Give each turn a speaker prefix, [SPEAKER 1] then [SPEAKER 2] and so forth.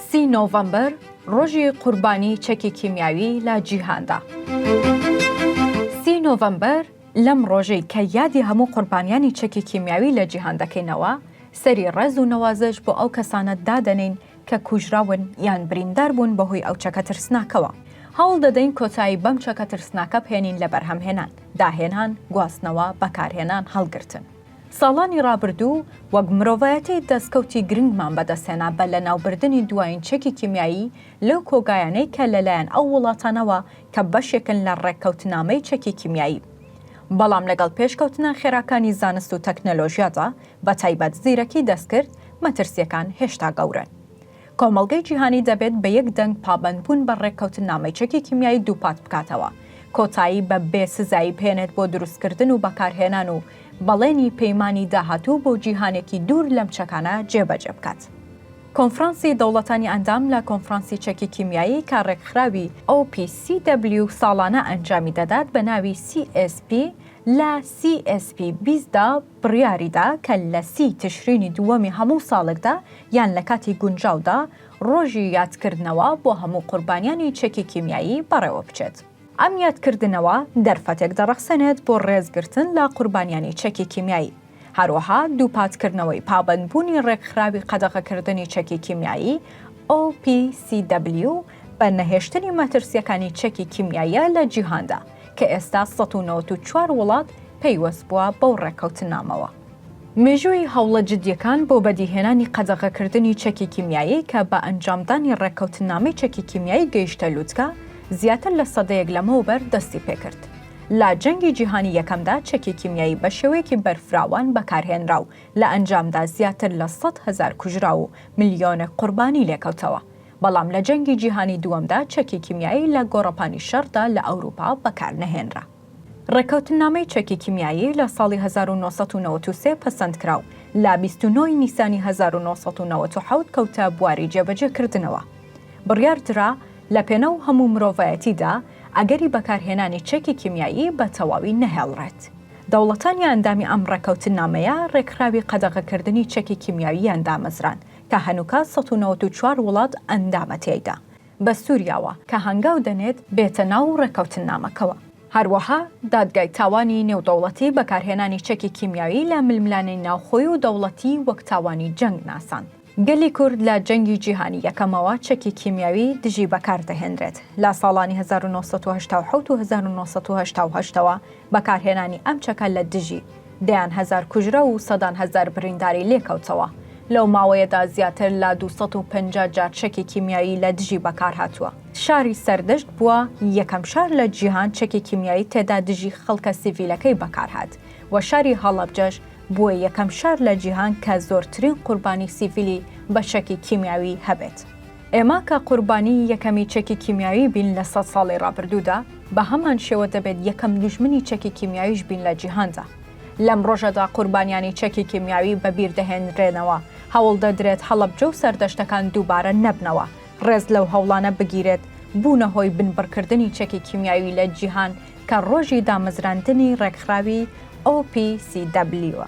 [SPEAKER 1] سی نۆڤەمبەر ڕۆژی قوربانی چەکی کیمیاوی لە جیهاندا. 30 نۆڤەمبەر لەم ڕۆژەی کە یادی هەموو قوربانیانی چەکی کیمیاوی لە جیهان دەکەینەوە، سەری ڕێز و نەوازش بۆ ئەو کەسانە دادەنین کە کوژراون یان بریندار بوون بەهۆی ئەو چەکە ترسناکەوە. هەوڵ دەدەین کۆتایی بەم چەکە ترسناکە بهێنین لە بەرهەمهێنان، داهێنان، گواستنەوە، بەکارهێنان، هەڵگرتن. ساڵانی ڕابردوو وەک مرۆڤایەتی دەستکەوتی گرنگمان بەدەستهێنا بە لە ناوبردنی دوایین چەکی کیمیایی لەو کۆگایانەی کە لەلایەن ئەو وڵاتانەوە کە بەشێکن لە ڕێککەوتنامەی چەکی کیمیایی. بەڵام لەگەڵ پێشکەوتنە خێراکانی زانست و تەکنەلۆژیادا بە تایبەت زیرەکی دەستکرد، مەترسیەکان هێشتا گەورن. کۆمەڵگەی جیهانی دەبێت بە یەک دەنگ پابەندبوون بە ڕێککەوتنامەی چەکی کیمیایی دووپات بکاتەوە، کۆتایی بە بێسزایی بهێنێت بۆ دروستکردن و بەکارهێنان و بەڵێنی پەیمانی داهاتوو بۆ جیهانێکی دوور لەم چەکانە جێبەجێ بکات. کۆنفرانسی دەوڵەتانی ئەندام لە کۆنفرانسی چەکی کیمیایی کە ڕێکخراوی OPCW ساڵانە ئەنجامی دەدات بە ناوی CSP لە CSP 20دا بڕیاریدا کە لە 30 تشرینی دووەمی هەموو ساڵێکدا یان لە کاتی گونجاودا ڕۆژی یادکردنەوە بۆ هەموو قوربانیانی چەکی کیمیایی بەڕێوە بچێت. ئەم یادکردنەوە دەرفەتێک دەڕەخسێنێت بۆ ڕێزگرتن لە قوربانیانی چەکی کیمیایی. هەروەها دووپاتکردنەوەی پابەندبوونی ڕێکخراوی قەدەغەکردنی چەکی کیمیایی OPCW بە نەهێشتنی مەترسیەکانی چەکی کیمیاییە لە جیهاندا کە ئێستا 194 وڵات پەیوەست بووە بەو ڕێککەوتنامەوە. مێژووی هەوڵە جدیەکان بۆ بەدیهێنانی قەدەغەکردنی چەکی کیمیایی کە بە ئەنجامدانی ڕێککەوتنامەی چەکی کیمیایی گەیشتە لووتکە زیاتر لە سەدەیەک لەمەوبەر دەستی پێکرد. لە جەنگی جیهانی یەکەمدا چەکی کیمیایی بە شێوەیەکی بەرفراوان بەکارهێنرا و لە ئەنجامدا زیاتر لە 100,000 کوژرا و ملیۆنێک قوربانی لێکەوتەوە. بەڵام لە جەنگی جیهانی دووەمدا چەکی کیمیایی لە گۆڕەپانی شەردا لە ئەوروپا بەکار نەهێنرا. ڕێکەوتنامەی چەکی کیمیایی لە ساڵی 1993 پەسەند کراو، لە 29 نیسانی 1997 کەوتە بواری جێبەجێکردنەوە. بڕیاردرا لە پێنەو هەموو مرۆڤایەتیدا ئەگەری بەکارهێنانی چەکی کیمیایی بە تەواوی نەهێڵڕێت. دەوڵەتانی ئەندامی ئەم ڕێکەوتنامەیە ڕێکخراوی قەدەغەکردنی چەکی کیمیاوییان دامەزران کە هەنووکە 194 وڵات ئەندامە تێیدا، بە سووریاوە کە هەنگاو دەنێت بێتە ناو ڕێکەوتنامەکەوە. هەروەها دادگای تاوانی نێودەوڵەتی بەکارهێنانی چەکی کیمیاوی لە ململانی ناوخۆی و دەوڵەتی وەک تاوانی جەنگ ناسان. گەلی کورد لە جەنگی جیهانی یەکەمەوە چەکی کیمیاوی دژی بەکاردەهێنرێت. لە ساڵانی 1970 و 1980ەوە بەکارهێنانی ئەم چەکە لە دژی دەیان هەزار کوژرە و سەدان هەزار برینداری لێکەوتەوە. لەو ماوەیەدا زیاتر لە 250 جار چەکی کیمیایی لە دژی بەکار هاتووە. شاری سەردەشت بووە یەکەم شار لە جیهان چەکی کیمیایی تێدا دژی خەڵکە سیڤیلەکەی بەکارهات و شاری هەڵەبجەش بووە یەکەم شار لە جیهان کە زۆرترین قوربانی سیڤیلی بە چەکی کیمیاوی هەبێت. ئێمە کە قوربانی یەکەمی چەکی کیمیاوی بین لە 100 ساڵی ڕابردوودا، بە هەمان شێوە دەبێت یەکەم دوژمنی چەکی کیمیاویش بین لە جیهاندا. لەم ڕۆژەدا قوربانیانی چەکی کیمیاوی بەبیر دەهێنرێنەوە، هەوڵ دەدرێت هەڵەبجە و سەردەشتەکان دووبارە نەبنەوە، ڕێز لەو هەوڵانە بگیرێت بوونە هۆی بنبڕکردنی چەکی کیمیاوی لە جیهان کە ڕۆژی دامەزراندنی ڕێکخراوی OPCW.